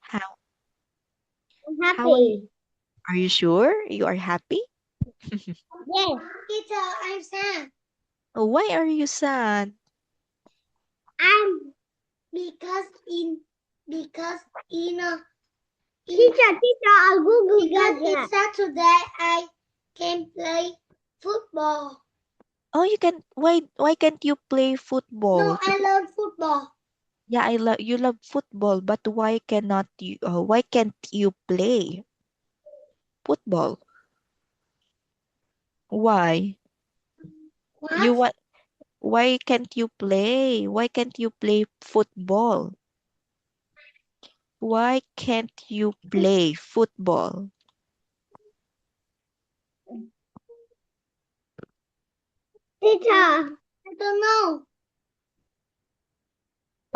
How I'm how happy. are you sure you are happy? Yes. Teacher, I'm sad. Why are you sad? I'm because teacher, I'll Google because it's Saturday. I can play football. Oh, you can why can't you play football? No, I love football. Yeah, I love you love football, but why can't you play football? Why? You What? want why can't you play? Why can't you play football? Why can't you play football? Teacher, I don't know.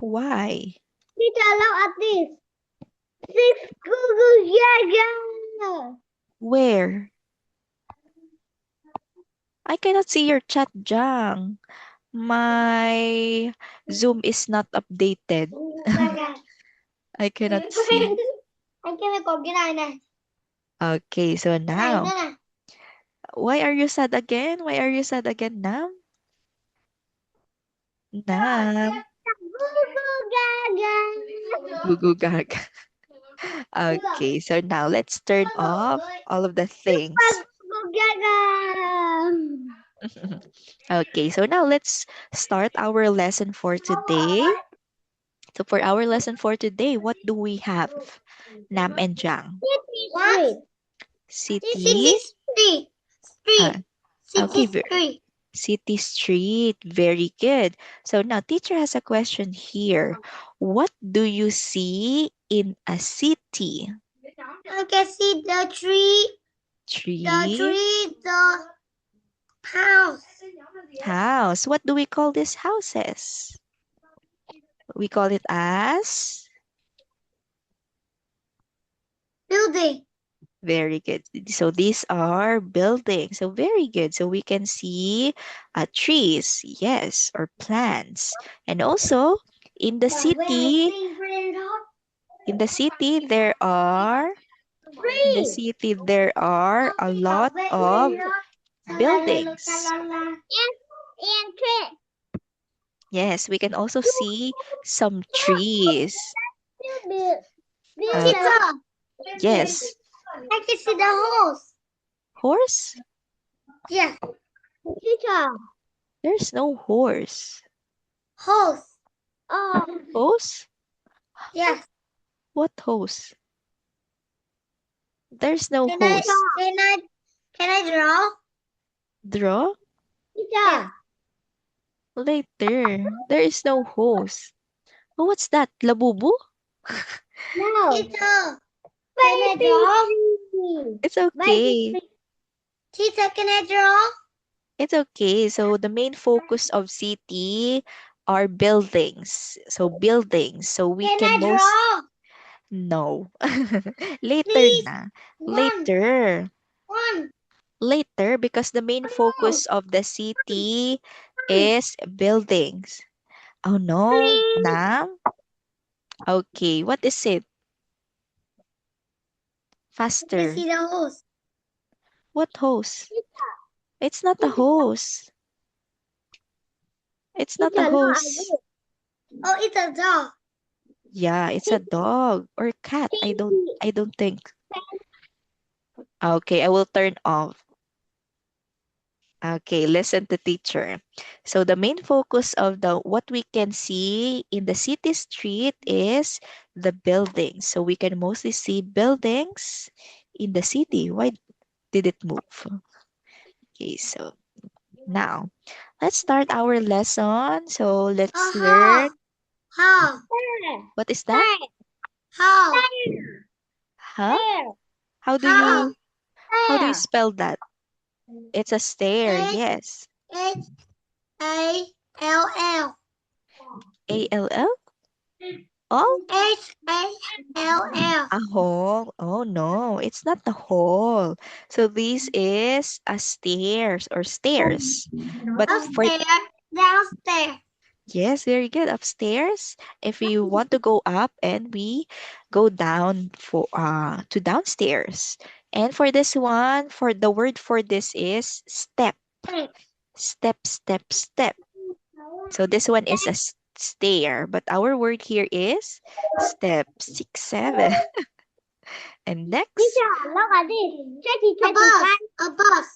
Why? Teacher, look at this. Six Google Gaga. Where? I cannot see your chat, Jang. My Zoom is not updated. Google Gaga. I cannot see. Anh kêu mày cột cái này này. Okay, so Cái này nữa now, nè. why are you sad again? Why are you sad again, Nam? Nam, Google Gaga. gugu gaga. Okay, so now let's turn off all of the Super things. Google Gaga. Okay, so now let's start our lesson for today. So for our lesson for today, what do we have? Nam and Jang. What? City. City street. Uh, Street. okay, City street. city street. Very good. So now teacher has a question here. What do you see in a city? I can see the tree. The Tree, tree. The house. house. What do we call these houses? We call it as Building. very good. So these are buildings. So very good. So we can see trees, yes, or plants. And also in the city, there are in the Tree. city there are a lot of buildings. And tree. Yes, we can also see some trees. Uh, Teacher, yes, I can see the horse. horse? Yes. Teacher, There's no horse. horse. Oh. Hose? Yes. What hose? There's no Can I hose. can I can I draw? Draw? Teacher. Later. There is no hose. Oh, what's that? Labubu? No. Teacher, can I draw? It's okay. Teacher, can I draw? It's okay. So the main focus of city are buildings. So buildings. So we Can can I most draw? no. Later Please. na. One. Later. One. Later because the main No. focus of the city is buildings. Oh no, Please. Nam. Okay, what is it? I can Faster. see the horse. What hose? It's not a hose. It's not a Teacher, no, I hose. will. Oh, it's a dog. Yeah, it's a dog or cat. I don't think. Okay, I will turn off. Okay, listen to teacher. So the main focus of the what we can see in the city street is the buildings. So we can mostly see buildings in the city. Why did it move? Okay, so now let's start our lesson. So let's learn. How? What is that? How? Huh? How do How? you spell that? It's a stair. H Yes. H A L L. A-L-L? Oh, H A L L. a hole. Oh no, it's not a hole. So this is a stairs or stairs. But for Upstairs, downstairs. Yes, very good. Upstairs. If we want to go up and we go down for to downstairs. And for this one, for the word for this is step. Step, step, step. So this one is a stair, but our word here is step 6, 7. And next, Teacher, look at this. A bus. A bus.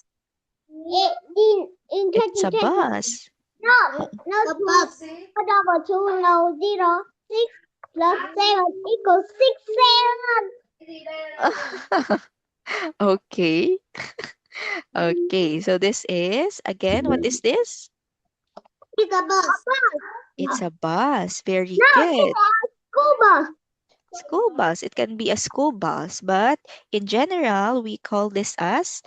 In it's a 2020. bus. No, no, a bus. Double 2, no, 0, 6 plus 7 equals 6, 7. Okay. Okay, so this is, again, what is this? It's a bus. It's a bus. Very No, good. it's a school bus. School bus. It can be a school bus, but in general, we call this as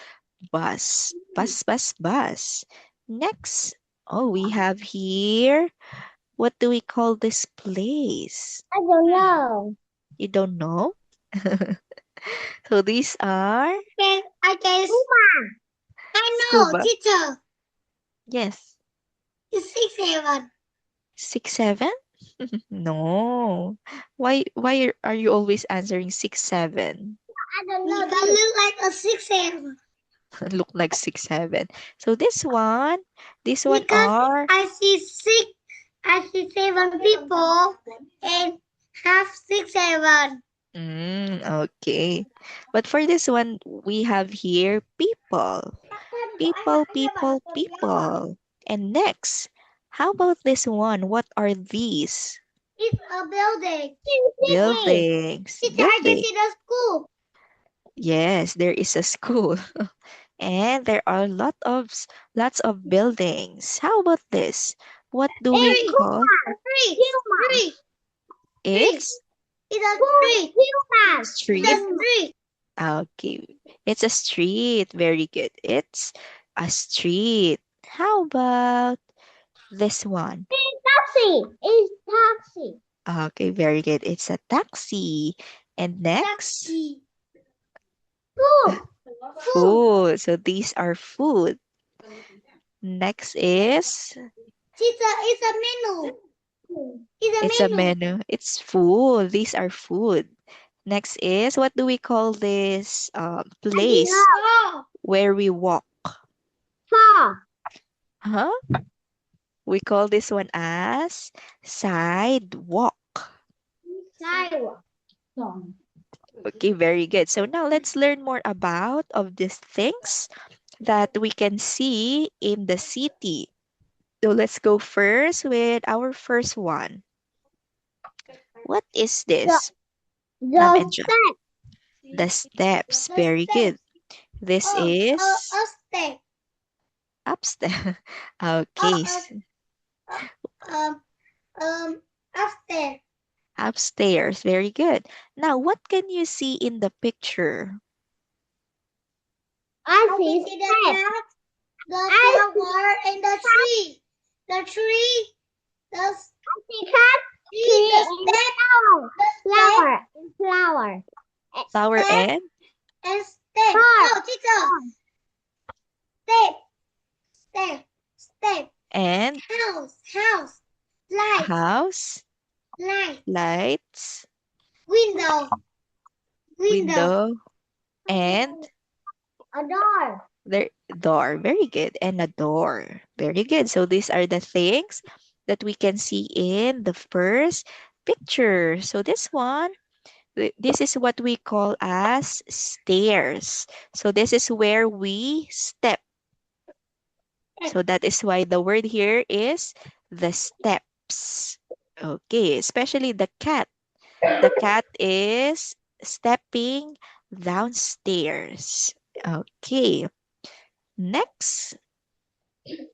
bus. Bus, bus, bus. Next, oh, we have here, what do we call this place? I don't know. You don't know? So these are Okay, I guess. I school know, bus. teacher. Yes. It's 6, 7. 6, 7? No. Why are you always answering 6, 7? I don't know. Because look like a 6, 7. Look like 6, 7. So this one Because are I see 6, I see 7 people and have 6, 7. Okay. But for this one, we have here people. People, people, people. And next, how about this one? What are these? It's a building. Buildings. Teacher, I can Building. see the school. Yes, there is a school. And there are lots of buildings. How about this? What do we call? Three. It's It's a street. street. It's a street. Okay. It's a street. Very good. It's a street. How about this one? Taxi. It's taxi. Okay, very good. It's a taxi. And next, Taxi. Food. food. So these are food. Next is It's a menu. it's a menu. It's food. These are food. Next is, what do we call this place where we walk? Car. Huh? We call this one as sidewalk. Sidewalk. Okay, very good. So now let's learn more about of these things that we can see in the city. So let's go first with our first one. What is this? Ma'am The Angel? step. The steps. Very good. This is A step. upstairs. Okay. Upstairs. Upstairs. Very good. Now, what can you see in the picture? I see the flower and the tree. The tree. The cat. Tree. The flower. Flower. Flower and And step. Oh, teacher. Step. Step. Step. and House. Light. house, Light. lights, Window. window, and A door. the door. Very good. And a door. Very good. So these are the things that we can see in the first picture. So this one, this is what we call as stairs. So this is where we step. So that is why the word here is the steps. Okay, especially the cat. The cat is stepping downstairs. Okay, next.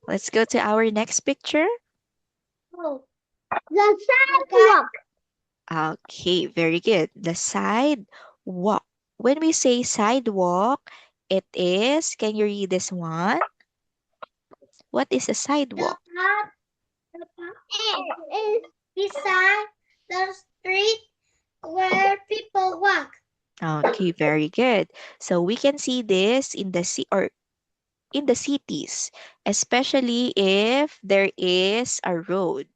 Let's go to our next picture. The sidewalk. Okay, very good. The sidewalk. When we say sidewalk, it is, can you read this one? What is a sidewalk? The path is beside the street where people walk. Okay, very good. So we can see this in the or in the cities, especially if there is a road.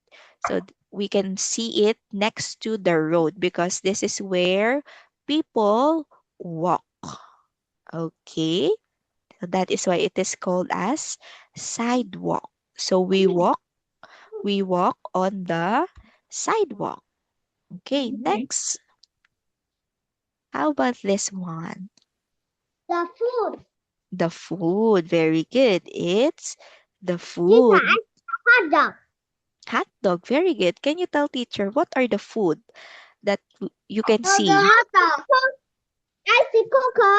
So we can see it next to the road because this is where people walk. Okay, so that is why it is called as sidewalk. So we walk on the sidewalk. Okay, next. How about this one? The food. The food. Very good. It's the Teacher, food. hot dog. Hot dog. Very good. Can you tell teacher what are the food that you can The see? hot dog. I see cocoa,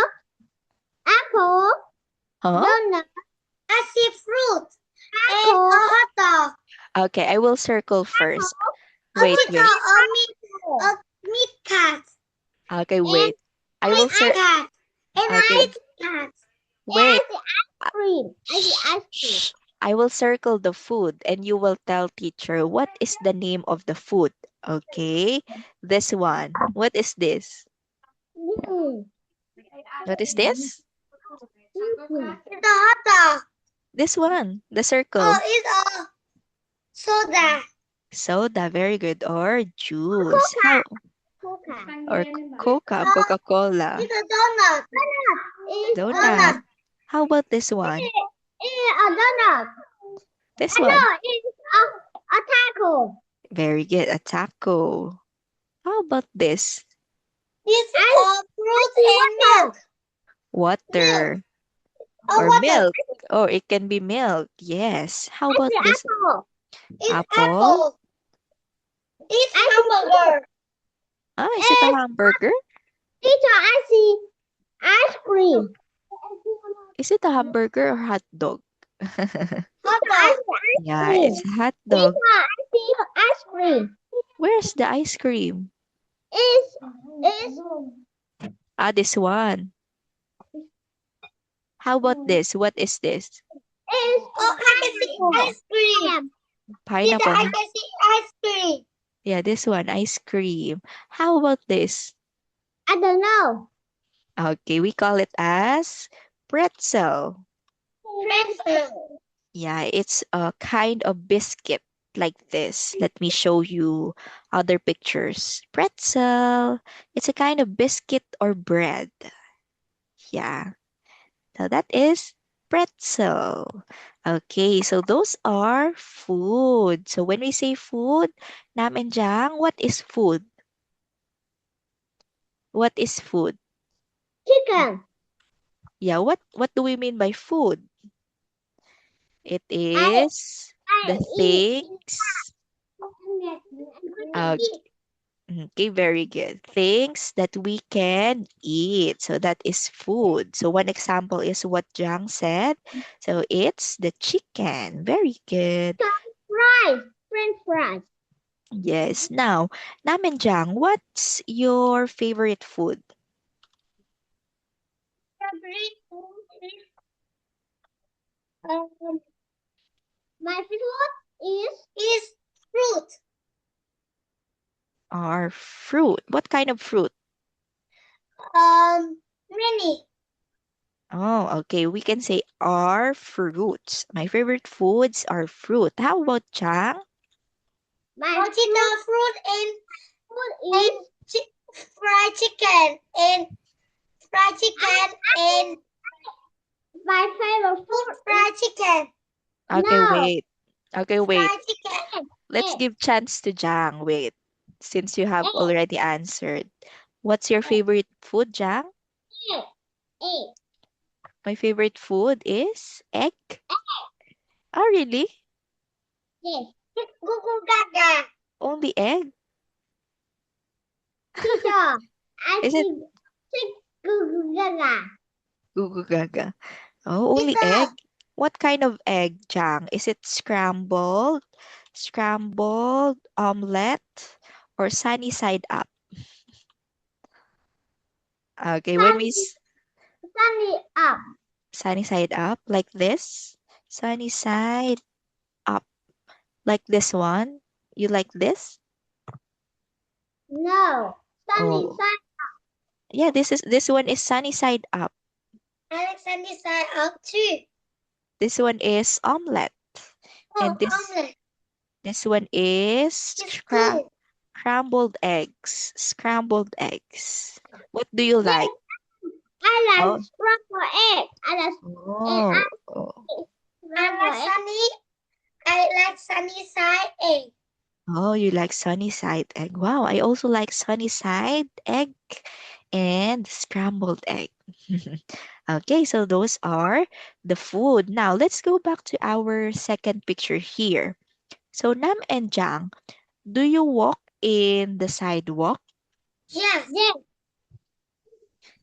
apple, Huh? donut. I see fruit. And a hot dog. Okay, I will circle first. A Wait, wait. meat cat. Okay, wait. I will Ice cat. And Okay, ice cat. wait. Ice cream. I see ice cream. Shh. I will circle the food and you will tell teacher what is the name of the food. Okay? This one. What is this? What is this? It's a hot dog. This one. The circle. Oh, it's a soda. Soda. Very good. Or juice. How? Or Coca. Coca-Cola. It's a donut. It's Donut. How about this one? It's a donut. This No, one. it's a taco. Very good. A taco. How about this? It's a fruit and milk. Water. Or Or milk. Or it can be milk. Yes. How about this? Apple. It's Apple. It's hamburger. Ah, is it a hamburger? Teacher, I see ice cream. Is it a hamburger or hot dog? Hot dog. Yeah, it's hot dog. Teacher, I see ice cream. Where's the ice cream? It's Ah, this one. How about this? What is this? I can see ice cream. Pineapple. I can see ice cream. Yeah, this one, ice cream. How about this? I don't know. Okay, we call it as pretzel. Pretzel. Yeah, it's a kind of biscuit like this. Let me show you other pictures. Pretzel. It's a kind of biscuit or bread. Yeah. So that is pretzel. Okay, so those are food. So when we say food, Nam and Jang, what is food? What is food? Chicken. Yeah, what do we mean by food? It is the things. Okay, very good. Things that we can eat. So that is food. So one example is what Jang said. So it's the chicken. Very good. Fries. French fries. Yes. Now, Nam and Jang, what's your favorite food? My favorite is fruit. Or fruit. What kind of fruit? Many. Oh, okay. We can say are fruits. My favorite foods are fruit. How about Jang? My fruit is fried chicken and my favorite food fried chicken. Okay, No. wait. Okay, wait. Fried chicken. Let's give chance to Jang. Wait. Since you have already answered. What's your favorite food, Jang? Egg. My favorite food is egg. Oh, really? Yes. Gugu gaga. Only egg? Teacher, I Is it see gugu gaga. Gugu Gaga? Oh, only egg? What kind of egg, Jang? Is it scrambled, omelette, or sunny side up? Okay, when we Sunny up. sunny side up like this, sunny side up like this one. You like this? No. Sunny Oh, side. yeah. This one is sunny side up. I like sunny side up too. This one is omelette, and this Omelette. This one is It's two. scrambled eggs. Scrambled eggs. What do you Yes, like? I like Oh, scrambled egg. oh, oh, I like sunny side egg. oh, you like sunny side egg. Wow, I also like sunny side egg and scrambled egg. Okay, so those are the food. Now let's go back to our second picture here. So Nam and Jang, do you walk in the sidewalk? Yes. Yes.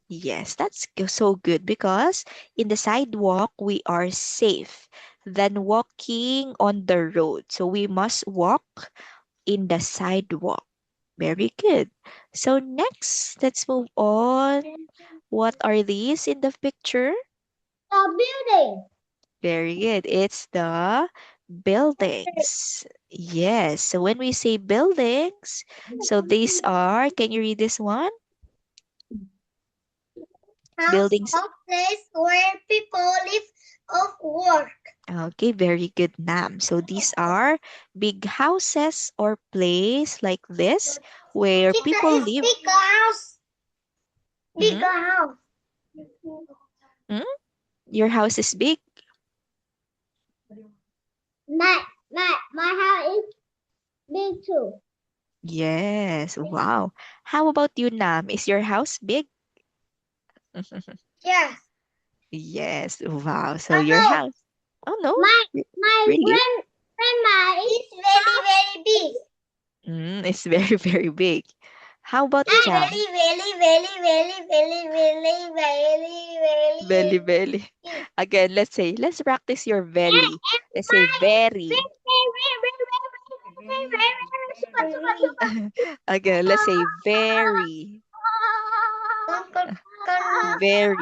Yes, that's so good because in the sidewalk we are safe than walking on the road. So we must walk in the sidewalk. Very good. So next, let's move on. What are these in the picture? The building. Very good. It's the buildings. Yes. So when we say buildings, so these are, can you read this one? House Buildings. or place where people live or work. Okay, very good, Nam. So these are big houses or place like this where Tita people is live. bigger house. Hmm? Bigger house. Hmm? Your house is big? My house is big too. Yes. Wow. How about you, Nam? Is your house big? Yes. Yes. Wow. So Oh your no. house. Oh no. My Really? grandma is very big. It's very, very big. How about It's Jam? very Belly, belly. big. Again, let's practice your And belly. Let's say very. Again, let's say very. Very.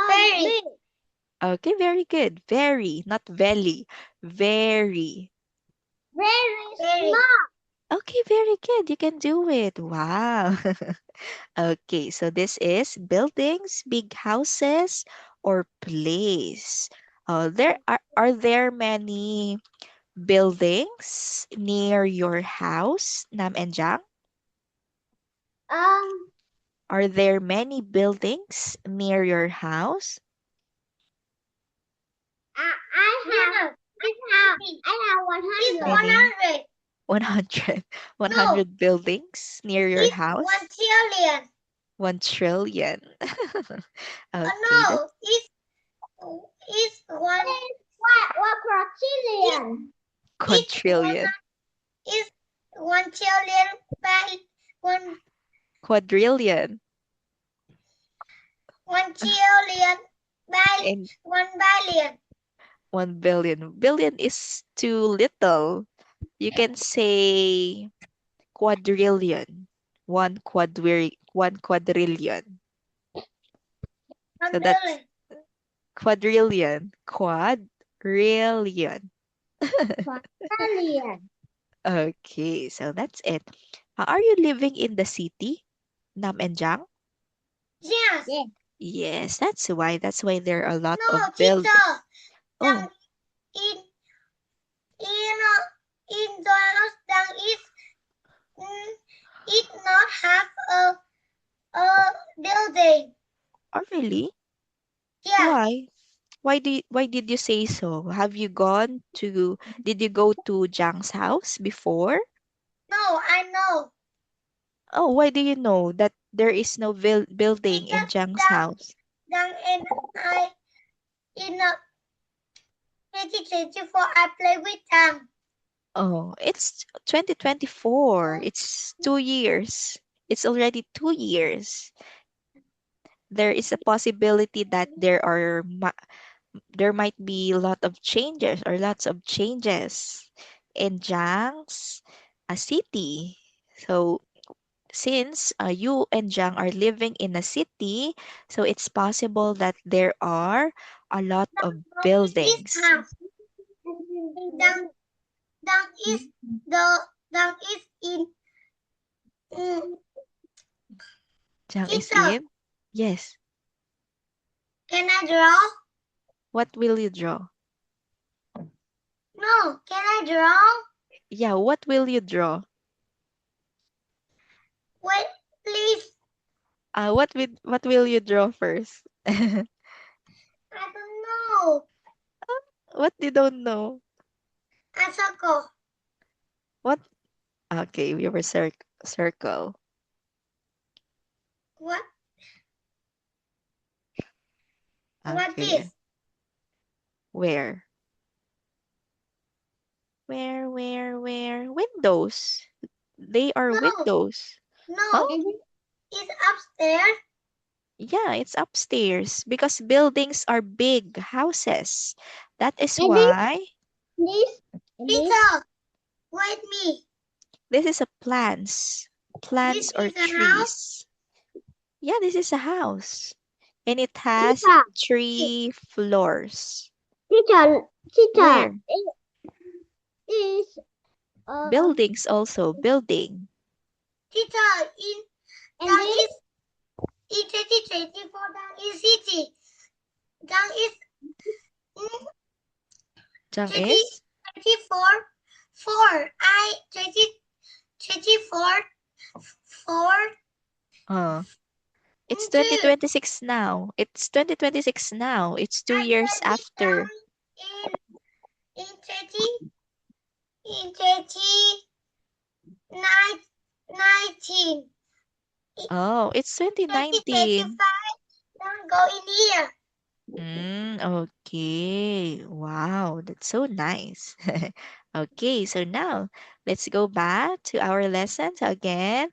very Okay, very good. Very, not belly. Very. small. Okay, very good. You can do it. Wow. Okay, so this is buildings, big houses, or place. Are there many buildings near your house, Nam and Jang? Um, Are there many buildings near your house? I have 100. It's Many? 100. 100. No, 100 buildings near your it's house? 1 trillion. 1 trillion. Okay, that's No, it's one. What quadrillion? It's one. quadrillion. It's 1 trillion by one. Quadrillion. 1 trillion by And 1 billion. 1 billion. Billion is too little. You can say quadrillion. One quadrillion. So One that's billion. quadrillion. Quadrillion. Quadrillion. Okay, so that's it. Are you living in the city, Nam and Jang? Yes. Yes. Yes, that's why. That's why there are a lot No, of buildings. teacher. Oh, Dang in in in Donald's dang is it not have a building. oh really? Yes. Why? Why did you say so? Did you go to Jang's house before? No, I know. Oh, why do you know that there is no building in Because Jang's dang house? dang and I in 2024 I play with them. Oh, it's 2024. It's 2 years. It's already 2 years. There is a possibility that there might be a lot of changes or lots of changes in Jiang's city. So since you and Jiang are living in a city, so it's possible that there are a lot of This buildings. house. Dang dang is the dang is in Jiang is teacher. in? Yes. Can I draw? What will you draw? No, can I draw? Yeah, what will you draw? Wait, please. What will you draw first? I don't know. What you don't know? Asako. What? Okay, we were circle. What? What Okay. is? Where? Where? Windows. They are No, windows. Huh? no. It's upstairs. Yeah, it's upstairs because buildings are big houses. That is And this, why this, Teacher, wait me. this is a plants. This Plants or is a house. trees. Yeah, this is a house. And it has Teacher, 3 floors. teacher, Where? it is Buildings also. Building. teacher in Gang is in 2024. Gang is city. Gang is Jang is? 2024. 4. I 2024. 4. Uh, it's 2. 2026 now. It's 2026 now. It's two I years said this after. in 30 in 20 19. Oh, it's 2019. 2025. Don't go in here. Okay. Wow, that's so nice. Okay, so now let's go back to our lessons again.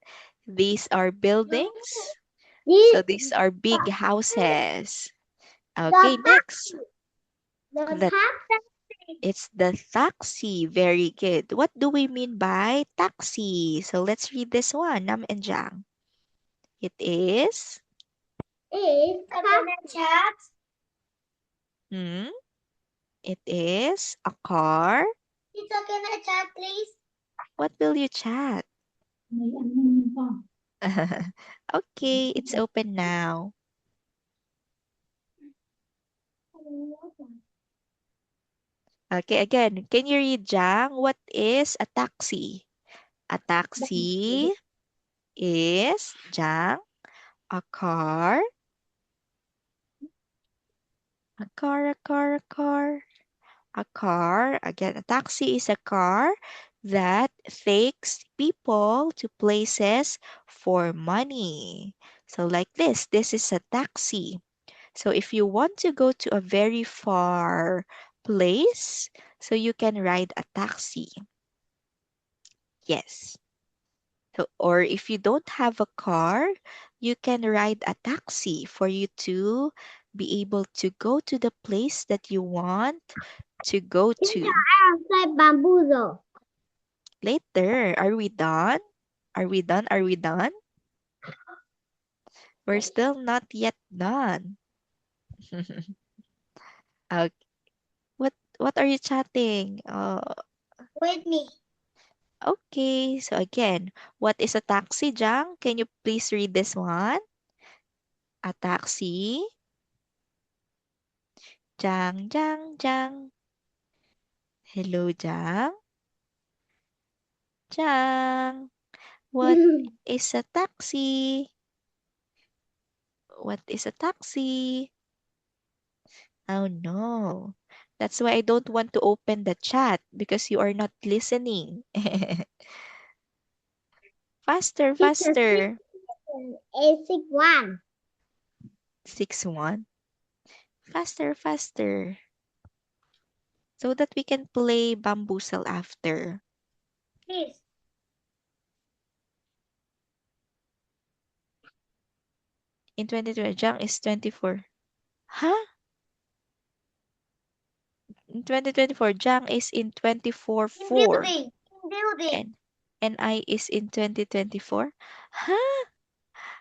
These are buildings. This So these are big houses. the Okay, next. the The taxi. It's the taxi. Very good. What do we mean by taxi? So let's read this one, Nam and Jang. It is, Is a chat. hmm, it is a car. It's a can I chat, please? What will you chat? Okay, it's open now. Okay, again, can you read, Jang? What is a taxi? A taxi is, Jang, a car, a car. A car, again, a taxi is a car that takes people to places for money. So, like this is a taxi. So, if you want to go to a very far place, so you can ride a taxi. Yes. So, or if you don't have a car, you can ride a taxi for you to be able to go to the place that you want to go to. Outside bamboozle. Later. Are we done? Are we done? Are we done? We're still not yet done. Okay. What are you chatting? Wait me. Okay. So again, what is a taxi, Jang? Can you please read this one? A taxi. Jang. Hello, Jang. Jang. What is a taxi? What is a taxi? Oh no. That's why I don't want to open the chat because you are not listening. Faster, It's a faster. 6 6-1. Faster. So that we can play bamboozle after. Please. In 2020, Jang is 24. Huh? In 2024, Jang is in 24 In 4. building. In building. And I is in 2024. Huh?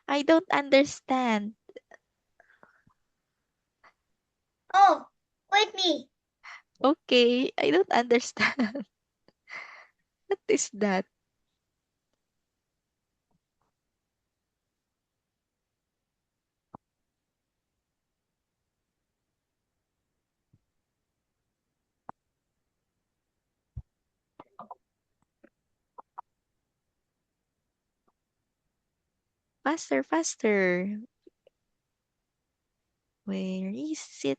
I don't understand. Oh, wait me. Okay, I don't understand. What is that? Faster, faster. Where is it?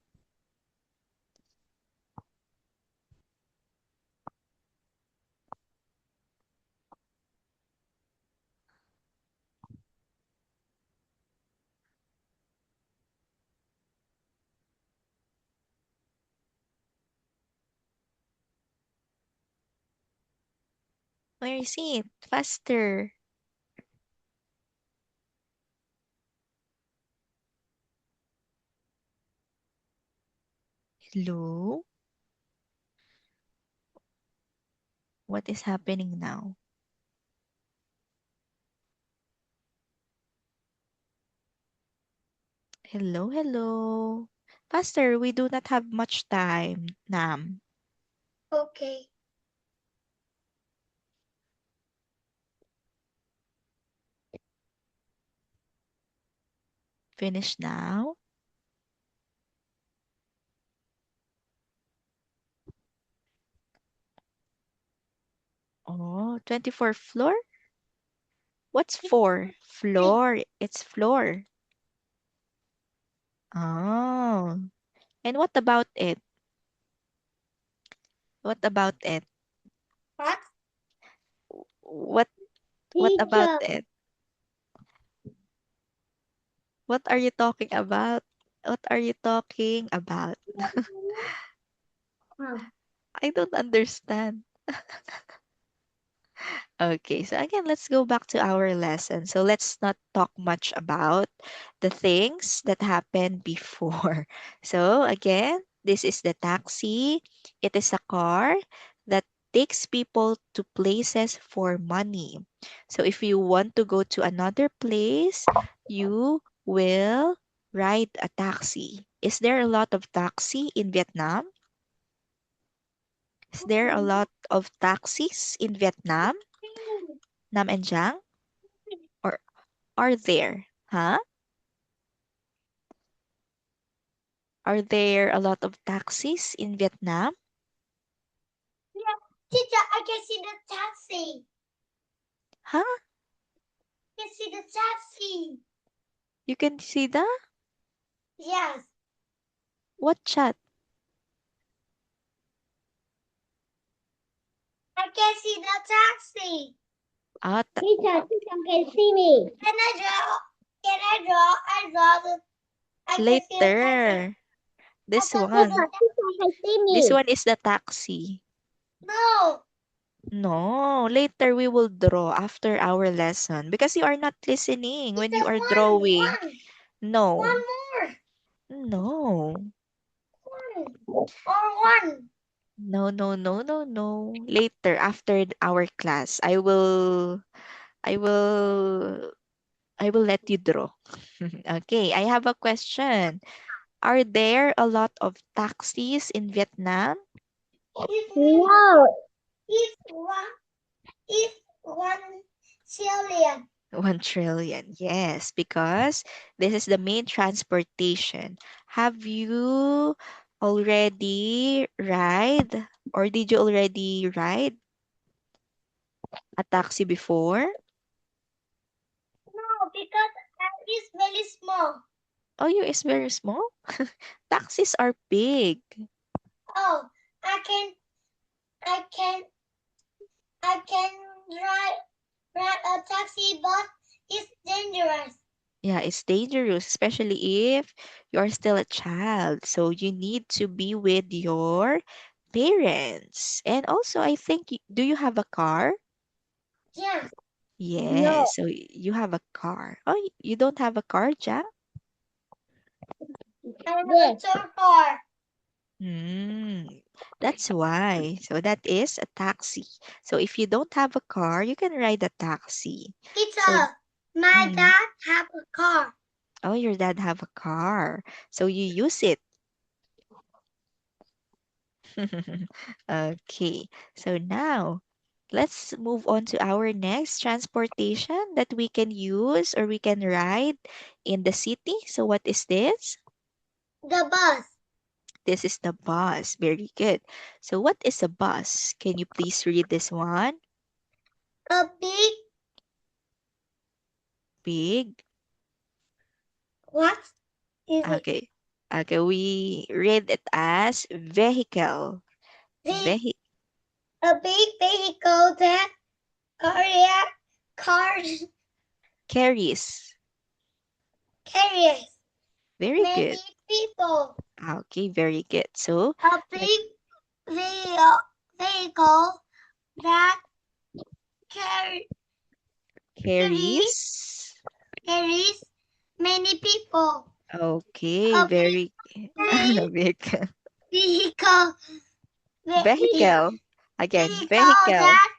Where is it? Faster. Hello? What is happening now? Hello, hello. Faster, we do not have much time, Nam. Okay. Finish now. Oh, 24th floor? What's four? Floor. It's floor. Oh. And what about it? What about it? What? What about Teacher. it? What are you talking about? What are you talking about? I don't understand. Okay, so again, let's go back to our lesson. So let's not talk much about the things that happened before. So again, this is the taxi. It is a car that takes people to places for money. So if you want to go to another place, you will ride a taxi. Is there a lot of taxi in Vietnam? Is there a lot of taxis in Vietnam? Nam and Jang? Or are there? Huh? Are there a lot of taxis in Vietnam? Yeah. Teacher, I can see the taxi. Huh? I can see the taxi. You can see the Yes. what chat? I can see the taxi. Ah, Teacher can see me. Can I draw? Can I draw? I draw the. I can see the taxi. later. I This can see the one. teacher can see This me. one is the taxi. No. No, later we will draw after our lesson because you are not listening when you Teacher, are drawing. one. One No. more. No. One. Or one. No, no, no, no, no. Later after our class, I will let you draw. Okay, I have a question. Are there a lot of taxis in Vietnam? No. If one. If 1 trillion. 1 trillion. Yes, because this is the main transportation. Have you already ride or did you already ride a taxi before? No, because that is very small. Oh, you is very small. Taxis are big. Oh, I can, I can, I can ride a taxi, but it's dangerous. Yeah, it's dangerous, especially if you're still a child. So you need to be with your parents. And also, I think, do you have a car? Yeah. No. Yes, so you have a car. Oh, you don't have a car, Jack? I have a tour car. Hmm, that's why. So that is a taxi. So if you don't have a car, you can ride a taxi. So, Teacher, my mm, dad have a car. oh, your dad have a car. So you use it. Okay, so now let's move on to our next transportation that we can use or we can ride in the city. So, what is this? The bus. This is the bus. Very good. So, what is a bus? Can you please read this one? A big Big. What is it? Okay. Okay, we read it as vehicle. This Vehi a big vehicle that cars carries. carries Very many good. people. Okay, very good. So, A like big vehicle that car- carries carries. carries many people. Okay, A very big vehicle. vehicle Vehicle. Again, vehicle vehicle. that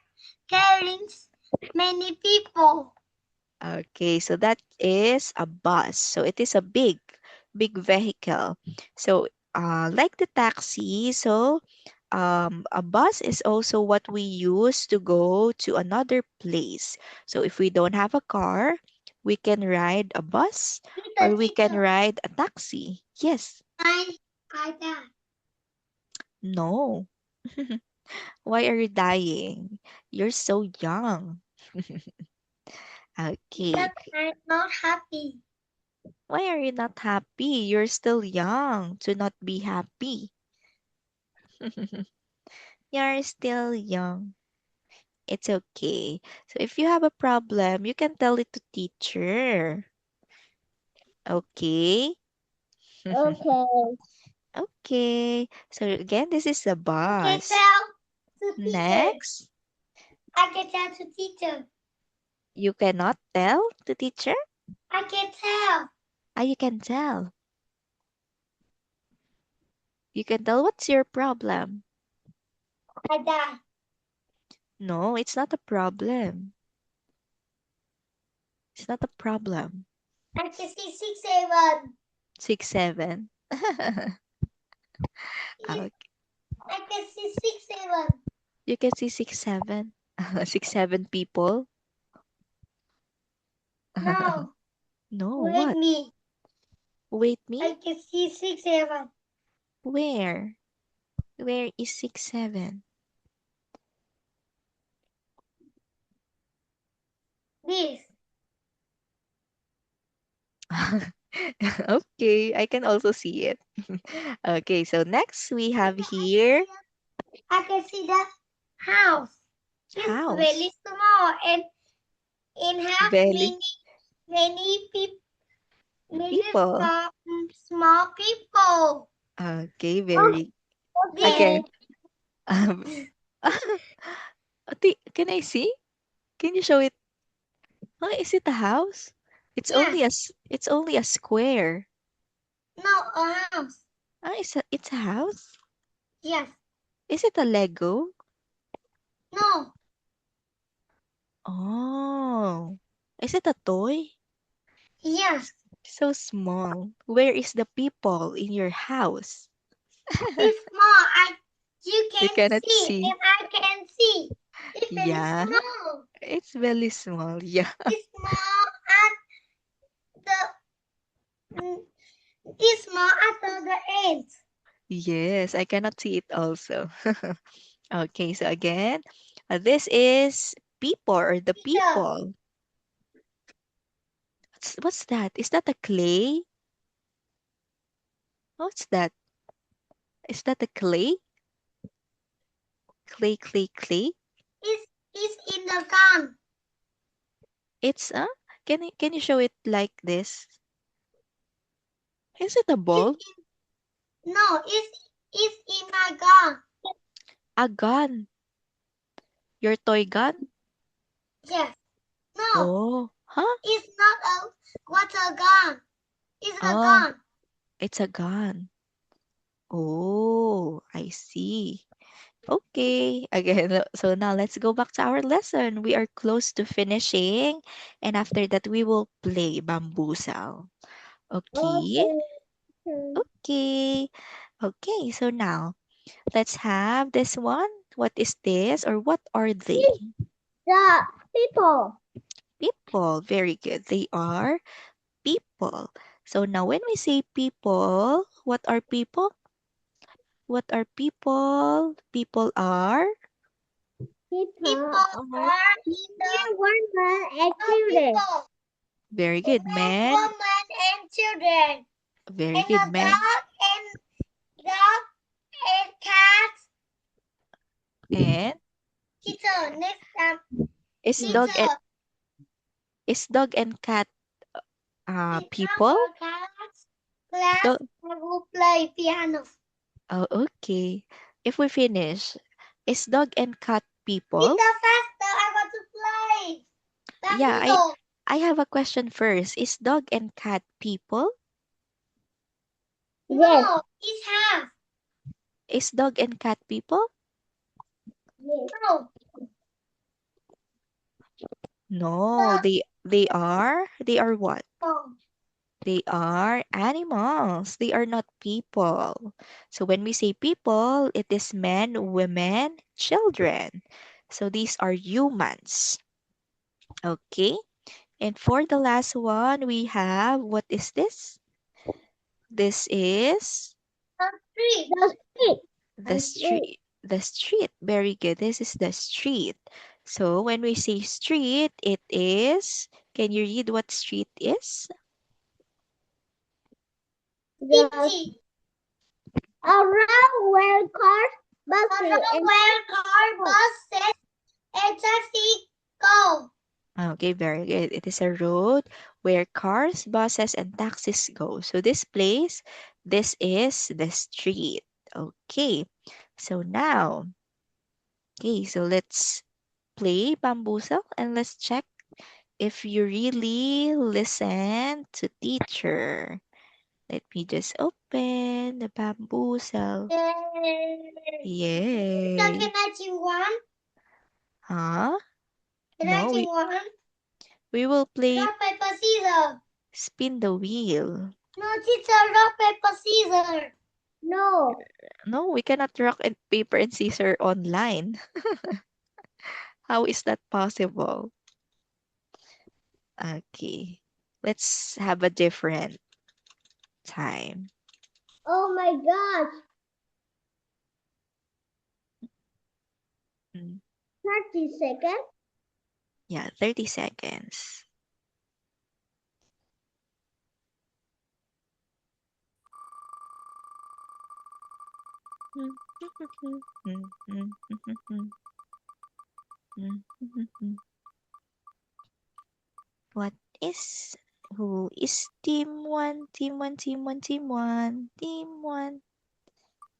carries many people. Okay, so that is a bus. So it is a big vehicle. So like the taxi, so a bus is also what we use to go to another place. So if we don't have a car, we can ride a bus or we can Teacher, ride a taxi. Yes. I died. No. Why are you dying? You're so young. Okay. Because I'm not happy. Why are you not happy? You're still young to not be happy. You're still young. It's okay. So if you have a problem, you can tell it to teacher. Okay? Okay. Okay. So again, this is the I can bus. tell to teacher. Next, I can tell to teacher. you cannot tell the teacher? I can tell. Ah, you can tell. You can tell what's your problem. I die. No, it's not a problem. It's not a problem. I can see 6, 7. 6, 7. Yes, Okay. I can see 6, 7. You can see 6, 7. 6, 7 people. No, No, wait what? me. Wait me? I can see 6, 7. Where? Where is 6, 7? This. Okay, I can also see it. Okay, so next we have here I can see the house. It's house. very small and it has Belly many people. Many people. small people. Okay, Oh, very okay. again. Um, can I see? Can you show it? Oh, is it a house? Yes. It's only a square. No, a house. Ah, it's a house? Yes. Is it a Lego? No. Oh. Is it a toy? Yes. So small. Where is the people in your house? It's small. You You can cannot see see. and I can see. It's very Yeah, small. it's very small. Yeah. It's small the mm, it's small at the end. Yes, I cannot see it also. Okay, so again, this is people or the Teacher, people. What's that? Is that a clay? What's that? Is that a clay? Clay, clay, clay? it's in the gun. It's can you show it like this? Is it a It's ball? no, it's in my gun. A gun. Your toy gun? Yes. No, Oh, huh? it's not a what's a gun. It's a Oh, gun. it's a gun. Oh, I see. Okay, again, so now let's go back to our lesson. We are close to finishing, and after that, we will play bamboozle. Okay, Okay. okay, okay. So now let's have this one. What is this, or what are they? The people. People. Very good. They are people. So now, when we say people, what are people? What are people? People are People are in the world activity. Very good, man. Woman and children. Very And good, a man. dog and cats. And Teacher, next is dog and teacher. is dog and cat Teacher people? or cats. Class, Dog. I will play piano. Oh, okay. If we finish, is dog and cat people? Teacher, faster, I want to play. Yeah, Bamboozle. I have a question first. Is dog and cat people? No, it's half. Is dog and cat people? No. No, they are. They are what? No. They are animals. They are not people. So when we say people, it is men, women, children. So these are humans. Okay. And for the last one, we have, what is this? This is The street. The street. the street. The street. Very good. This is the street. So when we say street, it is, can you read what street is? City. Around where cars, buses, and taxi go. Okay, very good. It is a road where cars, buses, and taxis go. So this place, this is the street. Okay, so now, okay, so let's play bamboozle and let's check if you really listen to teacher. Let me just open the bamboozle. Yay. So Yay. can I choose one? Huh? Can I No, choose one? we will play Rock, paper, scissors. spin the wheel. No, teacher, rock, paper, scissors. No. No, we cannot rock and paper and scissor online. How is that possible? Okay, let's have a different time. Oh my gosh. Mm, 30 seconds? Yeah, 30 seconds. What is, who is team one? Team one, team one, team one, team one,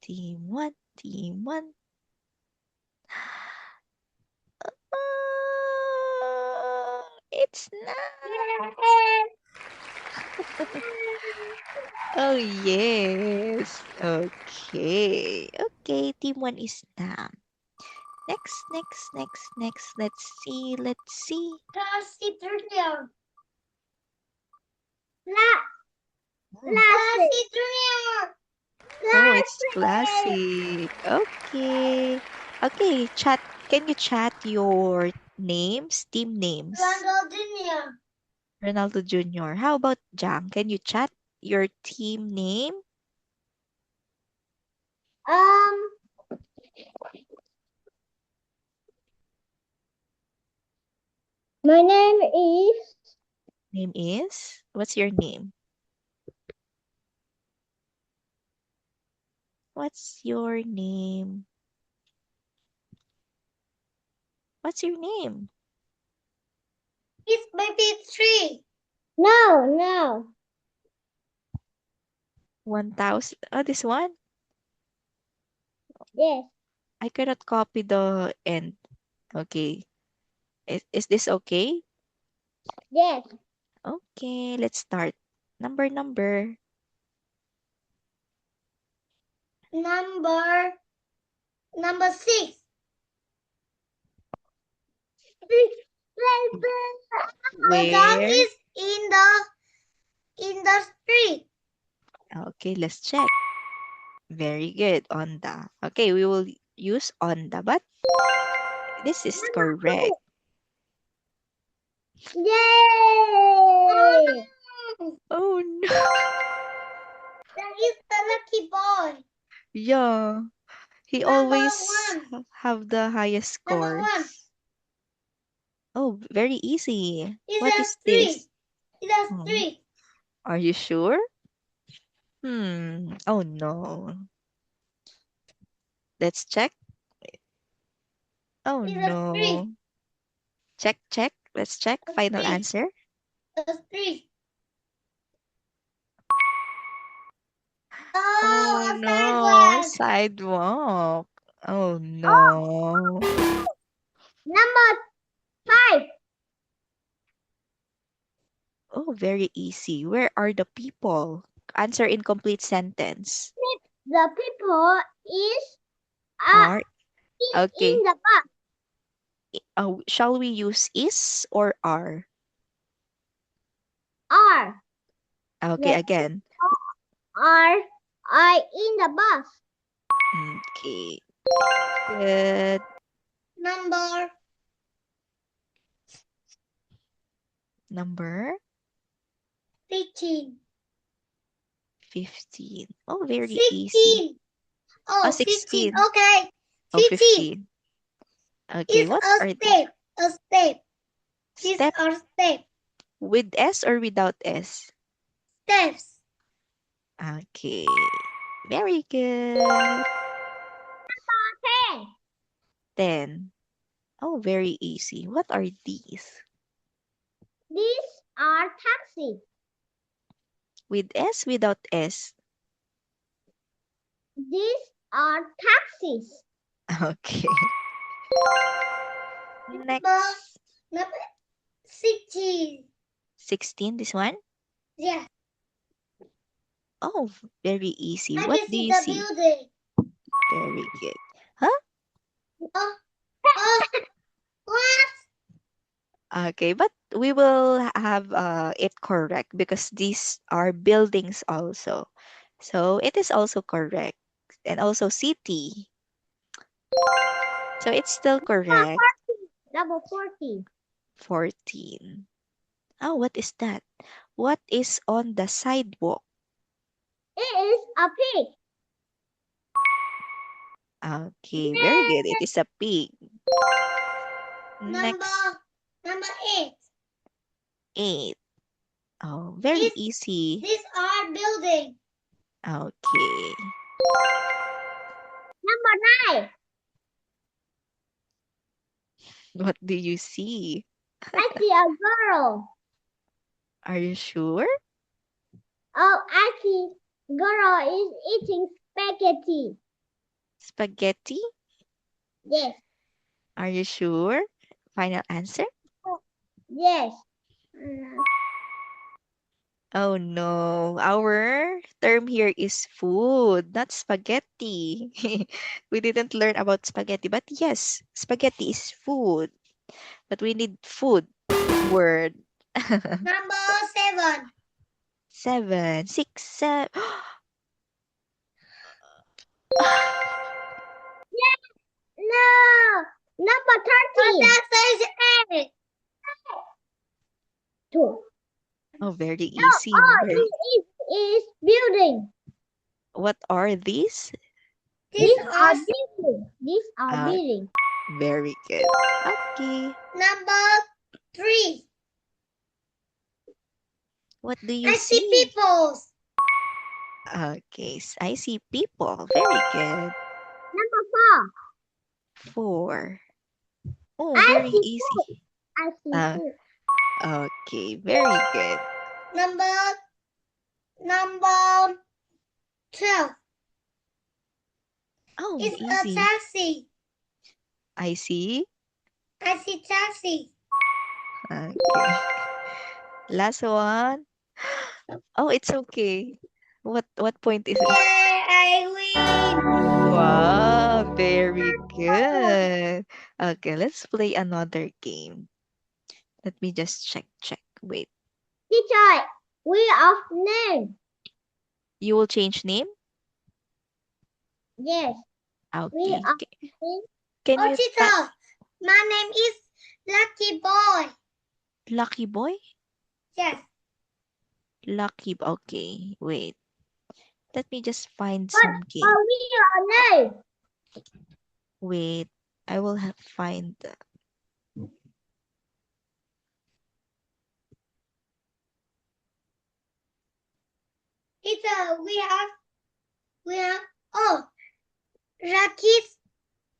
team one, team one. It's not. Oh, yes. Okay. Okay, team one is done. Next, next, next, next. Let's see, let's see. Classic Junior. Hmm. Classic Junior. Oh, it's classic. Okay. Okay, chat. Can you chat your names, team names? Ronaldo Junior. Ronaldo Jr. How about Jang? Can you chat your team name? Um, my name is Name is? What's your name? What's your name? What's your name? It's baby 3. No. 1000. Oh, this one? Yes. I cannot copy the end. Okay. Is this okay? Yes. Okay, let's start. Number. Number 6. The dog Where? is in the street. Okay, let's check. Very good. Onda. Okay, we will use onda, but this is correct. Yay! Oh no. That is the lucky boy. Yeah. He Number always 1. have the highest Number scores. 1. Oh, very easy. Is What a is this? street. It has Hmm. 3. Are you sure? Oh no. Let's check. Oh It has 3. no. Check, check. Let's check. It has Final 3. answer. It has 3. Oh Oh, a no. sidewalk. Sidewalk. Oh Oh, no. number 5. Oh, very easy. Where are the people? Answer in complete sentence. The people is Are in okay. the bus. Shall we use is or are? Are. Okay, The again. are in the bus. Okay. Good. Number Number 15. 15. Oh, very easy. 16. Oh, Oh, 15. 16. Okay. Oh, 15 15. Okay, is what a are the step. A step. These step are steps. with S or without S? Steps. Okay. Very good. 10. 10. Oh, very easy. What are these? These are taxis. With S, without S? These are taxis. Okay. Number, Next. number 16. 16, this one? Yeah. Oh, very easy. I What can do see you the see? building. Very good. Huh? Oh, oh, what? Okay, but we will have it correct because these are buildings also. So it is also correct. And also city. So it's still correct. Number 40. 14. Oh, what is that? What is on the sidewalk? It is a pig. Okay, very good. It is a pig. Number Next, number 8. 8. Oh, very easy. These are buildings. Okay. Number 9. What do you see? I see a girl. Are you sure? Oh, I see girl is eating spaghetti. Spaghetti? Yes. Are you sure? Final answer? Yes. Oh no, our term here is food, not spaghetti. We didn't learn about spaghetti, but yes, spaghetti is food. But we need food word. Number 7. 7, 6, 7. No. Number 30. What that says 8. 2. Oh, very No. easy. Oh, Very. this is building. What are these? These are building. These are Uh, building. very good. Okay. Number 3. What do you I see see? people. Okay, I see people. Very good. Number 4. 4. Oh, I very see easy. food. I see Uh, food. okay, very good. Number 12. Oh, It's a easy. taxi. I see. I see taxi. Okay. Last one. Oh, it's okay. What point is it? Yay, I win. Wow, very good. Okay, let's play another game. Let me just check. Wait. Teacher, we of name. You will change name? Yes, we Okay. of name. Can Oh, you type teacher, my name is Lucky Boy. Lucky Boy? Yes. Lucky. Okay, wait. Let me just find What some game. are we your name? Wait. I will have find. Teacher, we have, oh, Rakit,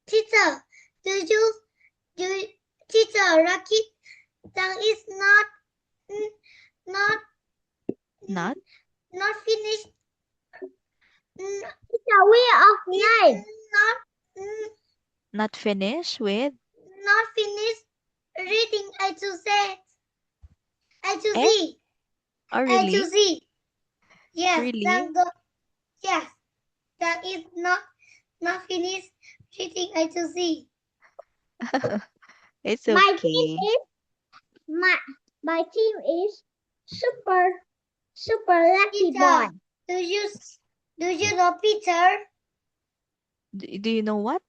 teacher, teacher, Rakit, that is not Not? not finished. Teacher, we have 9. Not finished with? Not finished reading A to Z. A to Eh? Z. Oh, A to really? Z. Yes. Really? Yes. That is not finished reading A to Z. It's My okay. team is my team is super lucky boy. Do you know Peter? Do you know what?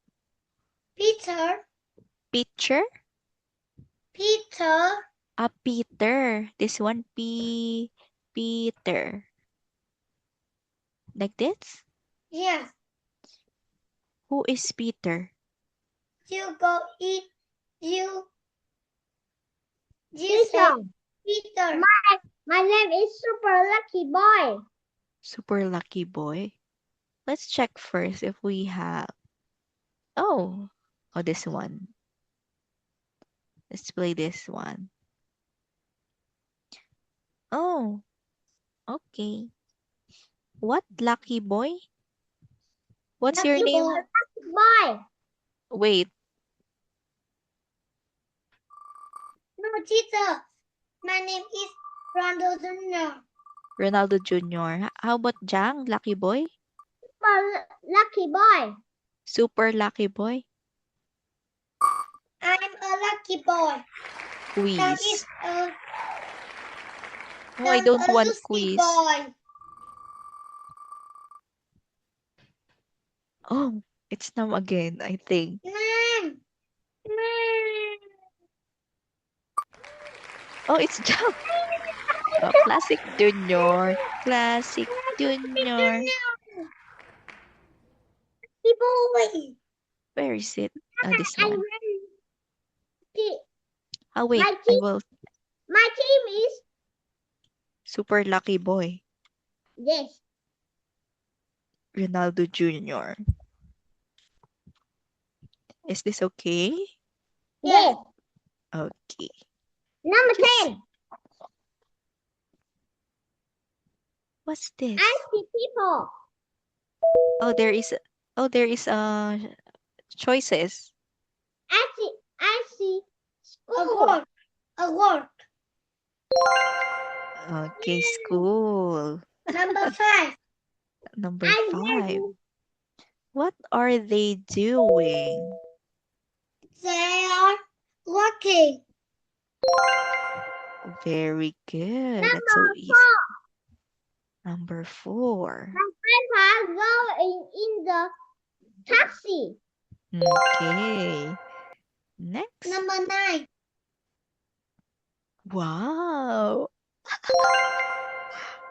Peter. Picture? Peter. Peter. This one, Peter. Like this? Yes. Who is Peter? You go eat. You say Peter. My name is Super Lucky Boy. Super lucky boy. Let's check first if we have. Oh, this one. Let's play this one. Oh, okay. What lucky boy? What's your name? Lucky Boy. Wait, No, teacher. My name is Ronaldo Jr. Ronaldo Jr. How about Jang, lucky boy? Super Lucky Boy. Super lucky boy? I'm a lucky boy. Quiz. That is No, I don't want Lucky quiz. Boy. Oh, it's Nam again, I think. Oh, it's Jang. Oh, Classic Junior. Classic Junior. Boy. Where is it? This one. My Oh, wait. I team- will. team is Super lucky boy. yes. Ronaldo Jr. Is this okay? Yes. Okay. Number Just- 10. What's this? I see people. Oh, there is choices. I see school. A work. Okay, school. Number 5. Number 5. What are they doing? They are working. Very good. That's so easy. Number 4. My grandpa going in the taxi. Okay. Next. Number 9. Wow.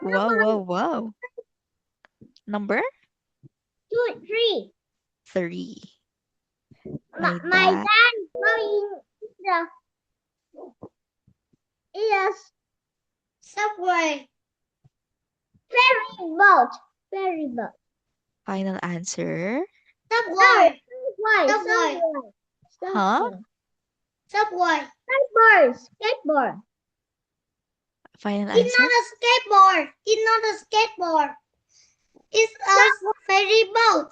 Wow. Number 3. 3. My dad going in the subway. Ferry boat. Final answer. Subway. Huh? Subway. Skateboard. Final It's answer. not a skateboard. It's a ferry boat.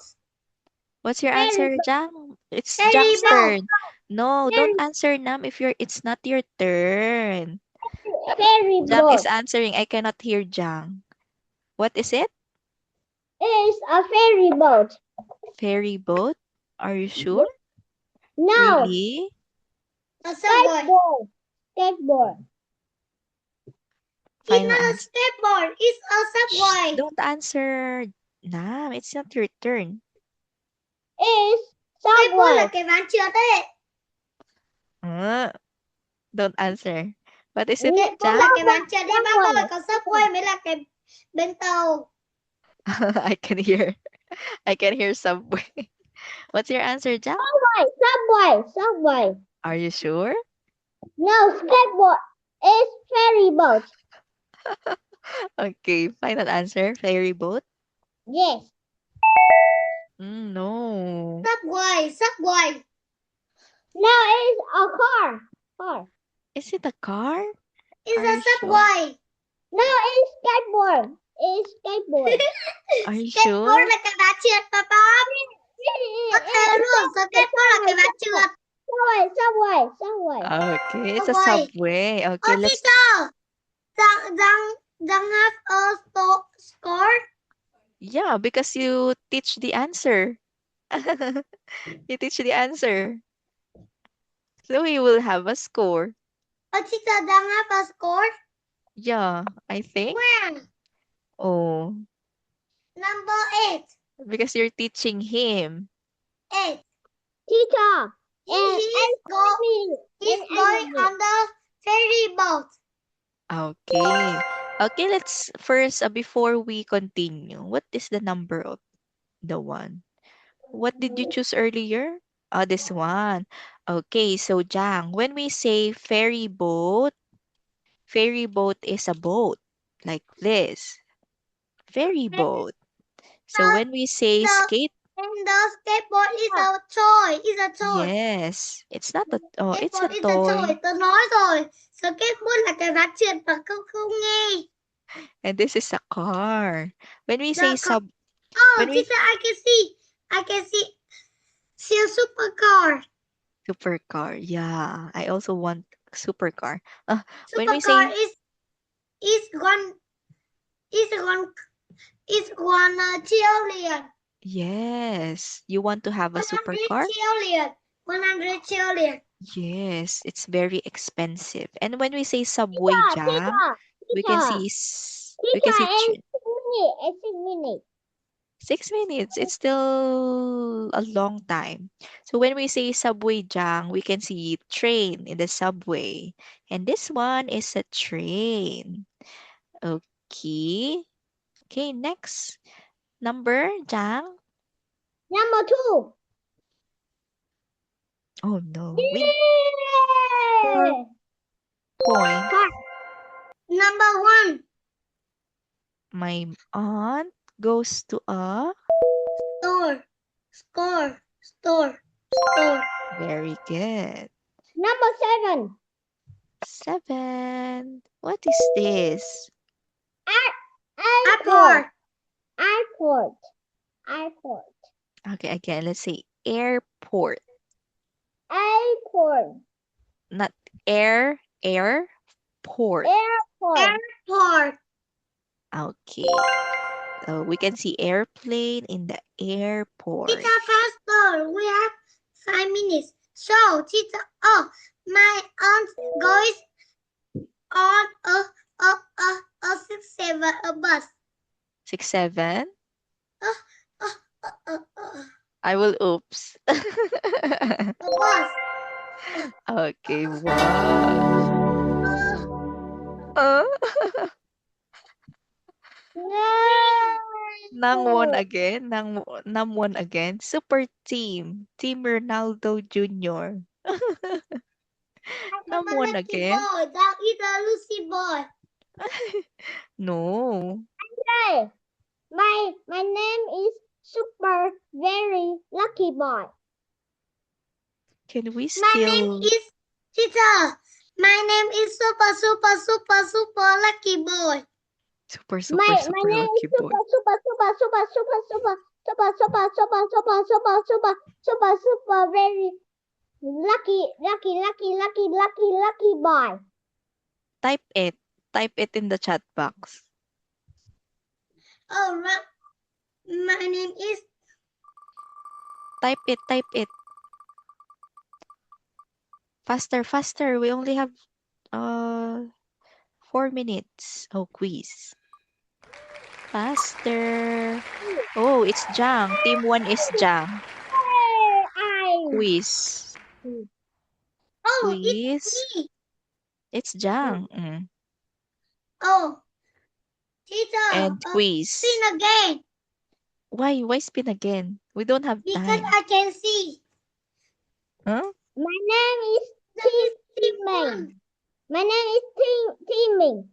What's your Ferry answer, Jang? It's Ferry Jang's boat. turn. No, Ferry- don't answer Nam if it's not your turn. Ferry Jang boat. is answering. I cannot hear Jang. What is it? It's a ferry boat. Ferry boat? Are you sure? No. Really? A skateboard. Final It's not a answer. skateboard. It's a subway. Shh, don't answer. Nam, it's not your turn. It's subway. Là cái ván trượt đấy. Don't answer. What is it, Skateboard Jang? là cái ván trượt đấy. Bác ơi, còn subway mới là cái bên tàu. I can hear subway. What's your answer, Jang? Subway. Are you sure? No, skateboard. It's ferry boat. Okay, final answer. Ferry boat? Yes. No. Subway. No, it's a car. Car. Is it a car? It's Are a you sure? subway. No, it's skateboard. It's skateboard. Are you Skateboard sure? là cái vá trượt Papa. Có thế luôn. Skateboard là cái vá trượt. Subway. Okay, it's a Subway. subway. Okay, Oh, let's. teacher. Don't have a score. Yeah, because you teach the answer. You teach the answer. So we will have a score. Oh, teacher, don't have a score. Yeah, I think. Where? Oh, Number 8. because you're teaching him. 8. Teacher. He's going on the ferry boat. Okay. Okay, let's first, before we continue, what is the number of the one? What did you choose earlier? Oh, this one. Okay, so Jang, when we say ferry boat is a boat like this. Ferry boat. So when we say skate, And the skateboard is a toy. It's a toy. yes, it's not a, oh, it's a Skateboard is a toy. toy. Tôi nói rồi. Skateboard là cái vá trượt và không nghe. And this is a car. When we The say car. sub, Oh, when we teacher, I can see a supercar. supercar, yeah, I also want supercar. When we Supercar say is one trillion. yes, you want to have a 100 supercar? trillion. 100 trillion. Yes, it's very expensive. And when we say subway jam, we can see we can see 6 minutes. 6 minutes. It's still a long time. So when we say subway jang, we can see train in the subway. And this one is a train. Okay. Okay, next number, Jang. Number 2. Oh no, we 4 point. Number 1. My aunt goes to a Store. very good. Number 7. 7. What is this? Airport. Okay, again, let's say airport. Airport. Not airport. Airport. Okay. So we can see airplane in the airport. Teacher, faster. We have 5 minutes. So, teacher, my aunt goes on a 6-7 a bus. 6-7. Uh, I will oops. a bus. Okay, wow. Uh, Nang won again. Nam won again. Super team. Team Ronaldo Jr. Nam won again. Boy, that is a Lucy boy. No. Hey, my name is Super Very Lucky Boy. Can we My name still... is teacher. My name is Super Lucky Boy. Super lucky boy. Super very lucky boy. Type it. Type it in the chat box. Oh, my name is... Type it. Faster. We only have 4 minutes. Oh, quiz. Faster. Oh, it's Jang. Team 1 is Jang. Quiz. Oh, Quiz. it's me. It's Jang. Oh, teacher. And quiz. Spin again. Why spin again? We don't have Because time. I can see. Huh? My name is Teaming. My name is Teaming.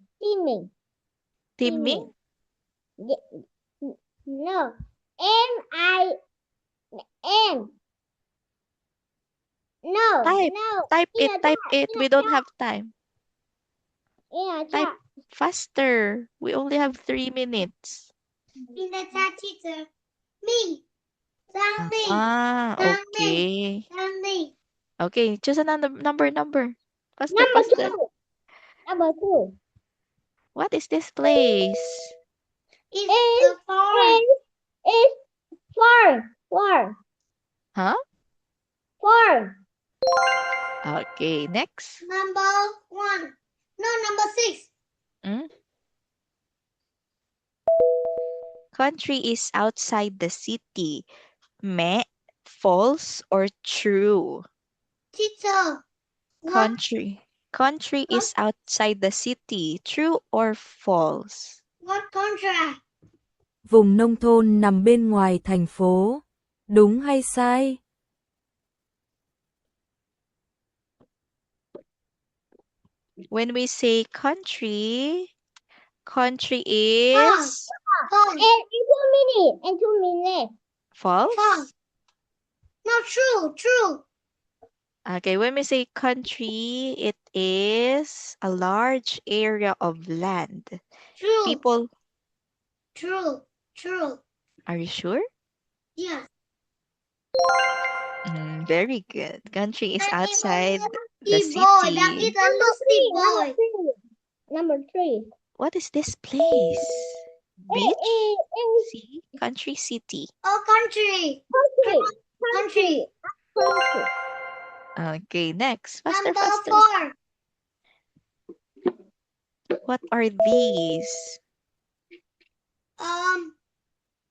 Timing? No. M-I-N. No. Type. No. Type In it. a Type chat. it. We don't have time. In a Type chat. faster. We only have 3 minutes. In the chat, teacher. Me. Something. Okay. Something. Okay, choose a number. Faster, Number faster. 2. Number 2. What is this place? It's a farm. It's farm. Huh? Farm. Okay, next. Number 1. No, number 6. Hmm? Country is outside the city. Me, false or true? Teacher. Country. Country is outside the city. True or false? What contract? Vùng nông thôn nằm bên ngoài thành phố. Đúng hay sai? When we say country is False. And 2 minutes. false? False. Not true. True. Okay, when we say country, it is a large area of land. True. People, True. True. are you sure? Yes. Very good. Country is That is a outside the lusty boy. That city. is a lusty boy. Number 3. What is this place? Beach? Sea? Country, city. Oh, country. Country. Okay, next. Faster, Number faster. 4. What are these?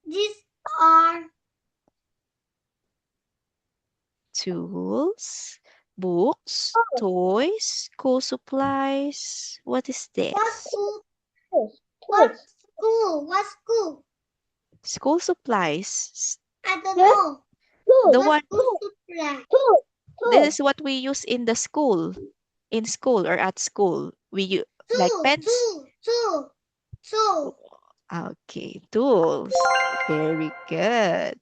These are Tools, books, toys, school supplies. What is this? what school? What school? What school? School supplies. I don't know. The What one, school supply? this is what we use in the school. In school or at school. We use like pens. Two. Okay, tools. Very good.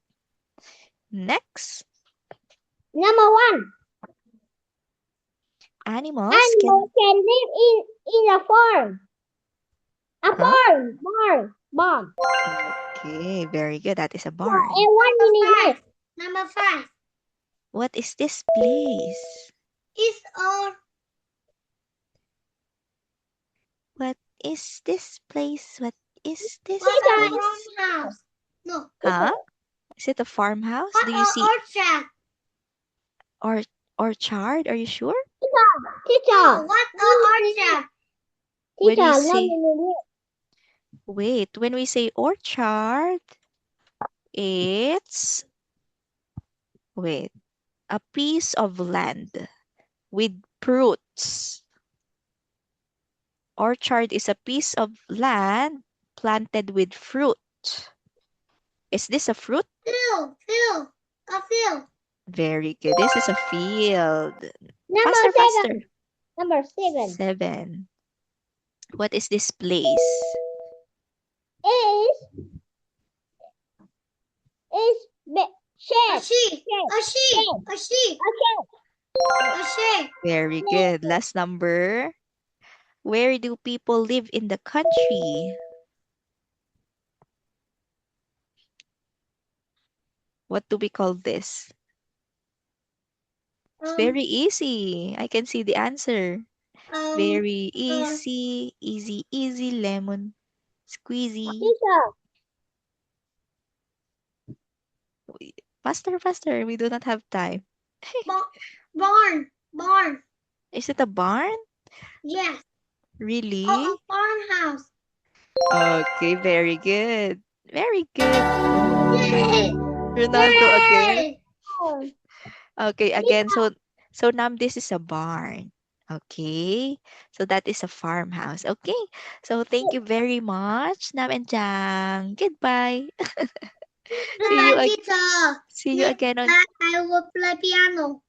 Next. Number 1. Animals Animals can live in a farm. Barn. Okay, very good. That is a barn. And 1 minute left. Number 5. What is this place? It's a What is this place? What is this what place? farmhouse. No. Huh? Is it a farmhouse? What Do you see orchard? orchard? Are you sure? Teacher. What orchard? When we Teacher, say, 1 minute. wait, when we say orchard, it's, wait, a piece of land with fruits. Orchard is a piece of land planted with fruit. Is this a fruit? Field. A field. Very good. This is a field. Number Faster, 7. faster. Number 7. 7. What is this place? Shed. A sheep. Very good. Last number. Where do people live in the country? What do we call this? It's very easy. I can see the answer. Very easy. Easy, lemon squeezy. Faster. We do not have time. Barn. Is it a barn? Yes. Really? A farmhouse. Okay, very good. Very good. Yay! Ronaldo again. Yay! Okay, again. So Nam, this is a barn. Okay. So that is a farmhouse. Okay. So thank you very much, Nam and Jang. Goodbye. See you again on. I will play piano.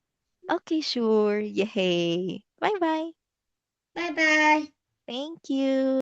Okay, sure. Yay. Bye-bye. Bye-bye. Thank you.